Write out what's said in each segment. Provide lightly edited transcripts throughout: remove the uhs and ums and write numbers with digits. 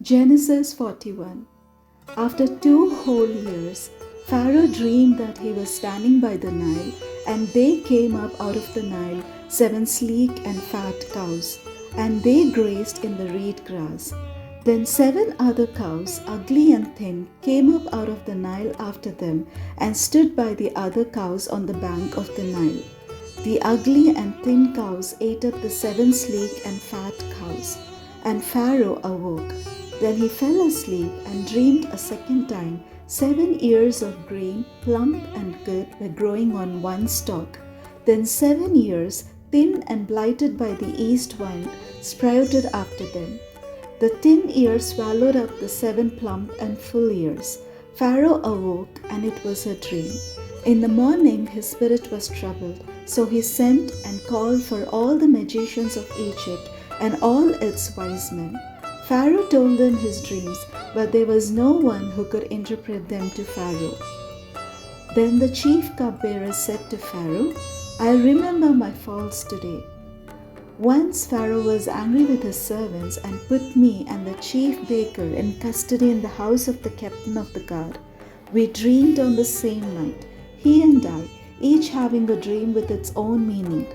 Genesis 41. After 2 whole years, Pharaoh dreamed that he was standing by the Nile, and they came up out of the Nile 7 sleek and fat cows, and they grazed in the reed grass. Then 7 other cows, ugly and thin, came up out of the Nile after them, and stood by the other cows on the bank of the Nile. The ugly and thin cows ate up the 7 sleek and fat cows, and Pharaoh awoke. Then he fell asleep and dreamed a second time. 7 ears of grain, plump and good, were growing on one stalk. Then 7 ears, thin and blighted by the east wind, sprouted after them. The thin ears swallowed up the 7 plump and full ears. Pharaoh awoke, and it was a dream. In the morning his spirit was troubled, so he sent and called for all the magicians of Egypt and all its wise men. Pharaoh told them his dreams, but there was no one who could interpret them to Pharaoh. Then the chief cupbearer said to Pharaoh, "I remember my faults today. Once Pharaoh was angry with his servants and put me and the chief baker in custody in the house of the captain of the guard. We dreamed on the same night, he and I, each having a dream with its own meaning.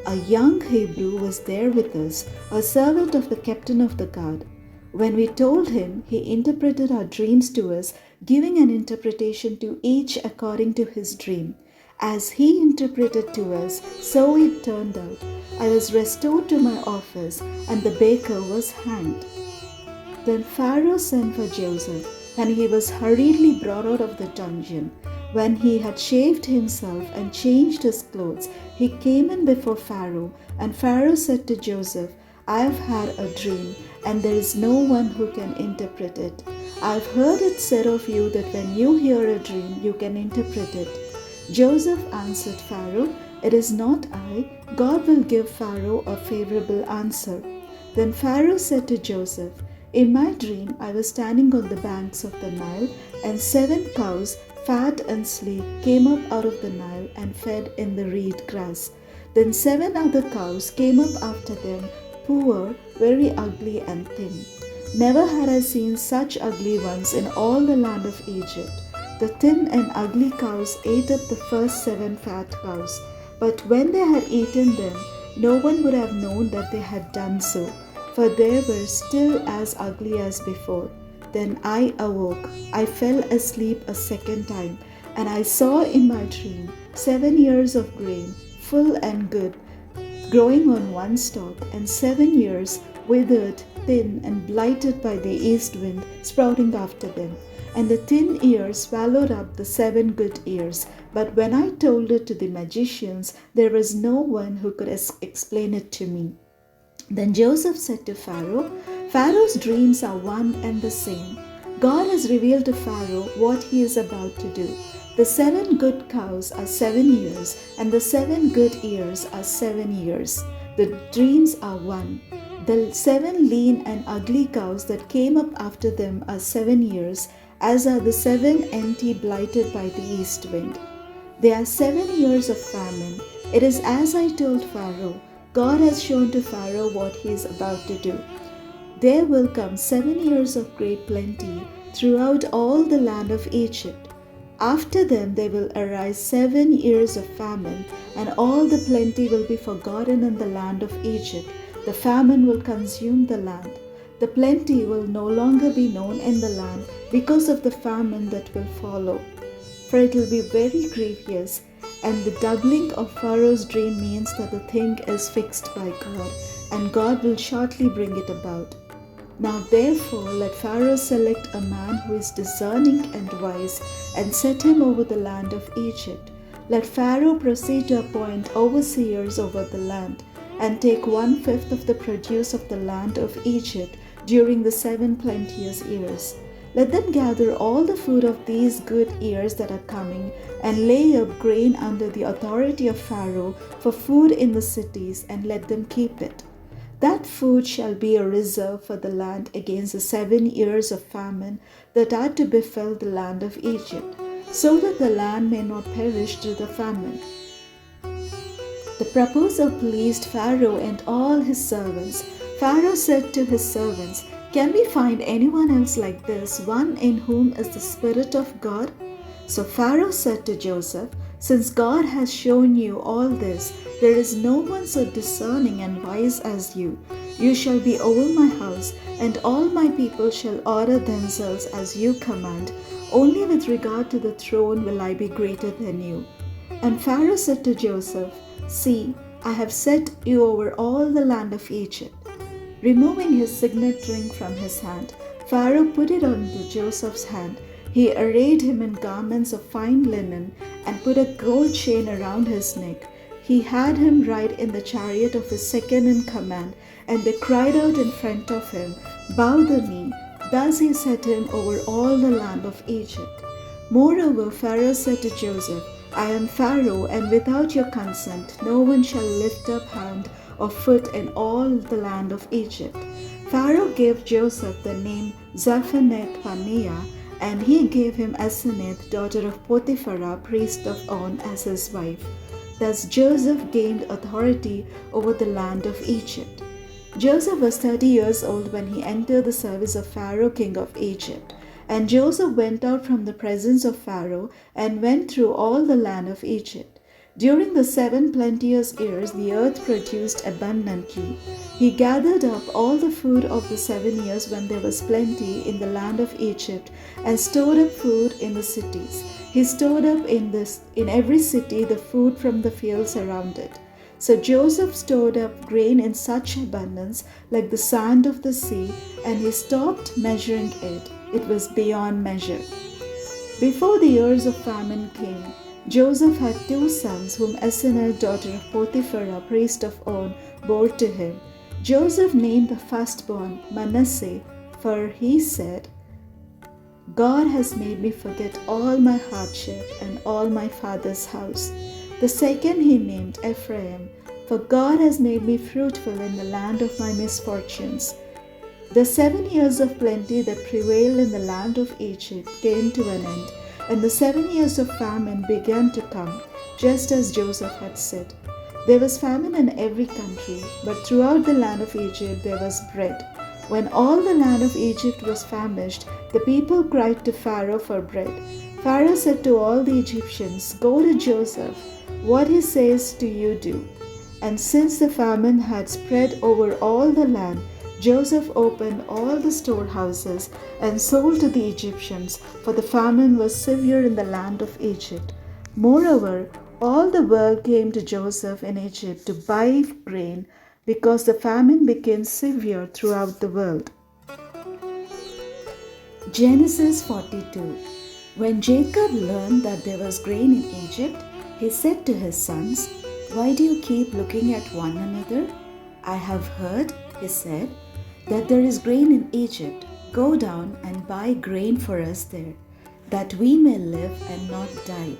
A young Hebrew was there with us, a servant of the captain of the guard. When we told him, he interpreted our dreams to us, giving an interpretation to each according to his dream. As he interpreted to us, so it turned out. I was restored to my office, and the baker was hanged." Then Pharaoh sent for Joseph, and he was hurriedly brought out of the dungeon. When he had shaved himself and changed his clothes, he came in before Pharaoh, and Pharaoh said to Joseph, "I have had a dream, and there is no one who can interpret it. I have heard it said of you that when you hear a dream, you can interpret it." Joseph answered Pharaoh, "It is not I. God will give Pharaoh a favorable answer." Then Pharaoh said to Joseph, "In my dream I was standing on the banks of the Nile, and 7 cows, fat and sleek, came up out of the Nile and fed in the reed grass. Then 7 other cows came up after them, poor, very ugly and thin. Never had I seen such ugly ones in all the land of Egypt. The thin and ugly cows ate up the first 7 fat cows, but when they had eaten them, no one would have known that they had done so, for they were still as ugly as before. Then I awoke. I fell asleep a second time, and I saw in my dream 7 ears of grain, full and good, growing on one stalk, and 7 ears, withered, thin, and blighted by the east wind, sprouting after them. And the thin ears swallowed up the 7 good ears. But when I told it to the magicians, there was no one who could explain it to me." Then Joseph said to Pharaoh, "Pharaoh's dreams are one and the same. God has revealed to Pharaoh what he is about to do. The 7 good cows are 7 years, and the 7 good ears are 7 years. The dreams are one. The 7 lean and ugly cows that came up after them are 7 years, as are the 7 empty blighted by the east wind. They are 7 years of famine. It is as I told Pharaoh. God has shown to Pharaoh what he is about to do. There will come 7 years of great plenty throughout all the land of Egypt. After them there will arise 7 years of famine, and all the plenty will be forgotten in the land of Egypt. The famine will consume the land. The plenty will no longer be known in the land because of the famine that will follow. For it will be very grievous, and the doubling of Pharaoh's dream means that the thing is fixed by God, and God will shortly bring it about. Now therefore let Pharaoh select a man who is discerning and wise, and set him over the land of Egypt. Let Pharaoh proceed to appoint overseers over the land, and take 1/5 of the produce of the land of Egypt during the 7 plenteous years. Let them gather all the food of these good years that are coming, and lay up grain under the authority of Pharaoh for food in the cities, and let them keep it. That food shall be a reserve for the land against the 7 years of famine that are to befall the land of Egypt, so that the land may not perish through the famine." The proposal pleased Pharaoh and all his servants. Pharaoh said to his servants, "Can we find anyone else like this, one in whom is the Spirit of God?" So Pharaoh said to Joseph, "Since God has shown you all this, there is no one so discerning and wise as you. You shall be over my house, and all my people shall order themselves as you command. Only with regard to the throne will I be greater than you." And Pharaoh said to Joseph, "See, I have set you over all the land of Egypt." Removing his signet ring from his hand, Pharaoh put it on Joseph's hand. He arrayed him in garments of fine linen and put a gold chain around his neck. He had him ride in the chariot of his second in command, and they cried out in front of him, "Bow the knee." Thus he set him over all the land of Egypt. Moreover, Pharaoh said to Joseph, "I am Pharaoh, and without your consent no one shall lift up hand or foot in all the land of Egypt." Pharaoh gave Joseph the name Zaphenath-Paneah, and he gave him Asenath, daughter of Potiphar, priest of On, as his wife. Thus Joseph gained authority over the land of Egypt. Joseph was 30 years old when he entered the service of Pharaoh, king of Egypt. And Joseph went out from the presence of Pharaoh and went through all the land of Egypt. During the 7 plenteous years, the earth produced abundantly. He gathered up all the food of the 7 years when there was plenty in the land of Egypt, and stored up food in the cities. He stored up in every city the food from the fields around it. So Joseph stored up grain in such abundance, like the sand of the sea, and he stopped measuring it. It was beyond measure. Before the years of famine came, Joseph had 2 sons whom Asenath, daughter of Potiphar, priest of On, bore to him. Joseph named the firstborn Manasseh, for he said, "God has made me forget all my hardship and all my father's house." The second he named Ephraim, "For God has made me fruitful in the land of my misfortunes." The 7 years of plenty that prevailed in the land of Egypt came to an end, and the 7 years of famine began to come, just as Joseph had said. There was famine in every country, but throughout the land of Egypt there was bread. When all the land of Egypt was famished, the people cried to Pharaoh for bread. Pharaoh said to all the Egyptians, "Go to Joseph. What he says to you do." And since the famine had spread over all the land, Joseph opened all the storehouses and sold to the Egyptians, for the famine was severe in the land of Egypt. Moreover, all the world came to Joseph in Egypt to buy grain, because the famine became severe throughout the world. Genesis 42. When Jacob learned that there was grain in Egypt, he said to his sons, "Why do you keep looking at one another? I have heard," he said, "that there is grain in Egypt. Go down and buy grain for us there, that we may live and not die."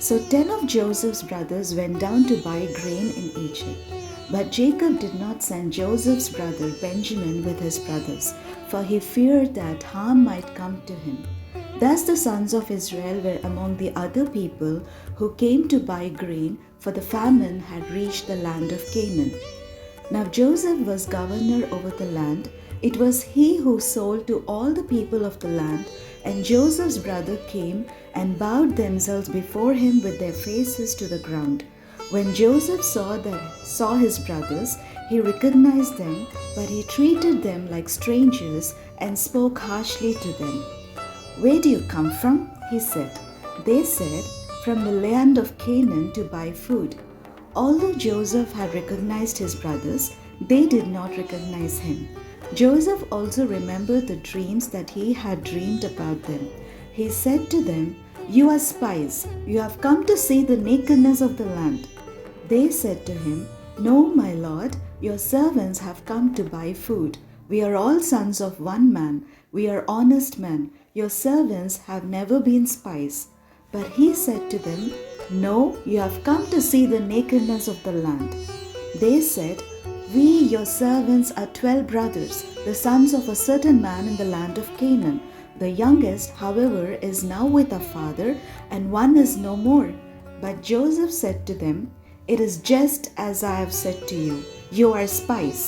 So 10 of Joseph's brothers went down to buy grain in Egypt. But Jacob did not send Joseph's brother Benjamin with his brothers, for he feared that harm might come to him. Thus the sons of Israel were among the other people who came to buy grain, for the famine had reached the land of Canaan. Now Joseph was governor over the land. It was he who sold to all the people of the land, and Joseph's brother came and bowed themselves before him with their faces to the ground. When Joseph saw his brothers, he recognized them, but he treated them like strangers and spoke harshly to them. "Where do you come from?" he said. They said, "From the land of Canaan to buy food." Although Joseph had recognized his brothers, they did not recognize him. Joseph also remembered the dreams that he had dreamed about them. He said to them, "You are spies. You have come to see the nakedness of the land." They said to him, "No, my lord, your servants have come to buy food. We are all sons of one man. We are honest men. Your servants have never been spies." But he said to them, "No, you have come to see the nakedness of the land." They said, "We, your servants, are 12 brothers, the sons of a certain man in the land of Canaan. The youngest, however, is now with our father, and one is no more." But Joseph said to them, "It is just as I have said to you. You are spies."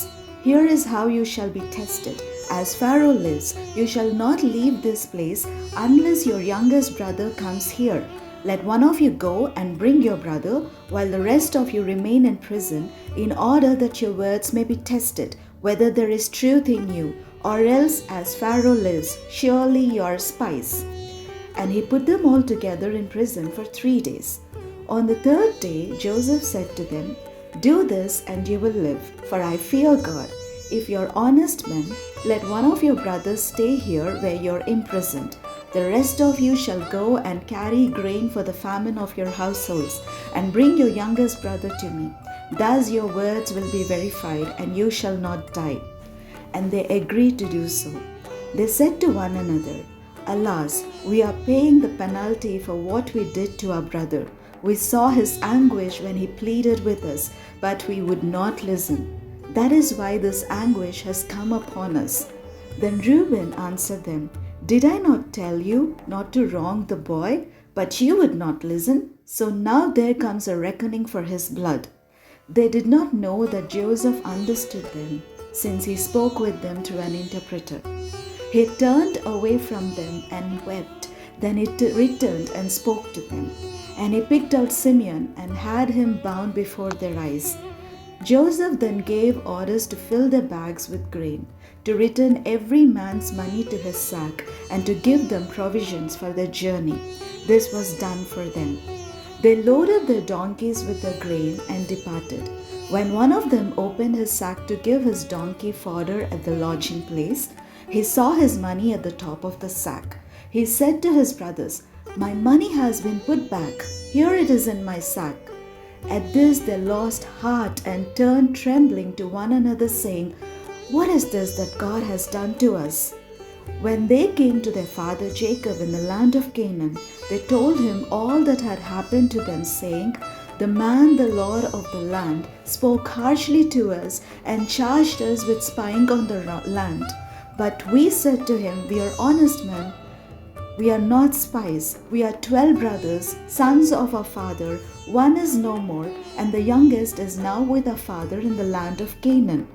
Here is how you shall be tested. As Pharaoh lives, you shall not leave this place unless your youngest brother comes here. Let one of you go and bring your brother, while the rest of you remain in prison, in order that your words may be tested, whether there is truth in you, or else, as Pharaoh lives, surely you are spies. And he put them all together in prison for 3 days. On the third day, Joseph said to them, "Do this and you will live, for I fear God. If you are honest men, let one of your brothers stay here where you are imprisoned. The rest of you shall go and carry grain for the famine of your households, and bring your youngest brother to me. Thus your words will be verified, and you shall not die." And they agreed to do so. They said to one another, "Alas, we are paying the penalty for what we did to our brother. We saw his anguish when he pleaded with us, but we would not listen. That is why this anguish has come upon us." Then Reuben answered them, "Did I not tell you not to wrong the boy? But you would not listen. So now there comes a reckoning for his blood." They did not know that Joseph understood them, since he spoke with them through an interpreter. He turned away from them and wept. Then he returned and spoke to them. And he picked out Simeon and had him bound before their eyes. Joseph then gave orders to fill their bags with grain, to return every man's money to his sack, and to give them provisions for their journey. This was done for them. They loaded their donkeys with the grain and departed. When one of them opened his sack to give his donkey fodder at the lodging place, he saw his money at the top of the sack. He said to his brothers, "My money has been put back. Here it is in my sack." At this they lost heart and turned trembling to one another, saying, "What is this that God has done to us?" When they came to their father Jacob in the land of Canaan, they told him all that had happened to them, saying, "The man, the lord of the land, spoke harshly to us and charged us with spying on the land. But we said to him, 'We are honest men. We are not spies. We are 12 brothers, sons of our father. One is no more, and the youngest is now with our father in the land of Canaan.'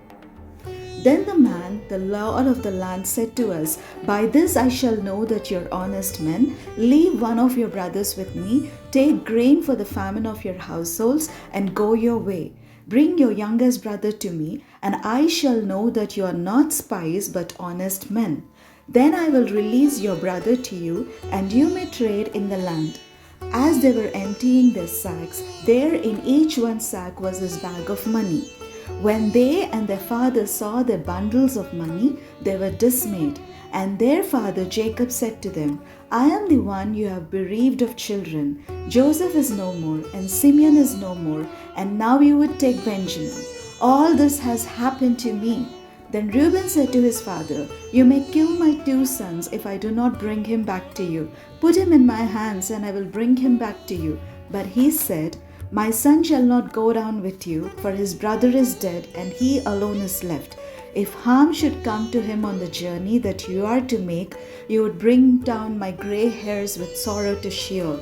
Then the man, the lord of the land, said to us, 'By this I shall know that you are honest men. Leave one of your brothers with me, take grain for the famine of your households, and go your way. Bring your youngest brother to me, and I shall know that you are not spies but honest men. Then I will release your brother to you, and you may trade in the land.' As they were emptying their sacks, there in each one's sack was his bag of money. When they and their father saw their bundles of money, they were dismayed. And their father Jacob said to them, 'I am the one you have bereaved of children. Joseph is no more, and Simeon is no more, and now you would take Benjamin. All this has happened to me.' Then Reuben said to his father, 'You may kill my 2 sons if I do not bring him back to you. Put him in my hands, and I will bring him back to you.' But he said, 'My son shall not go down with you, for his brother is dead, and he alone is left. If harm should come to him on the journey that you are to make, you would bring down my gray hairs with sorrow to Sheol.'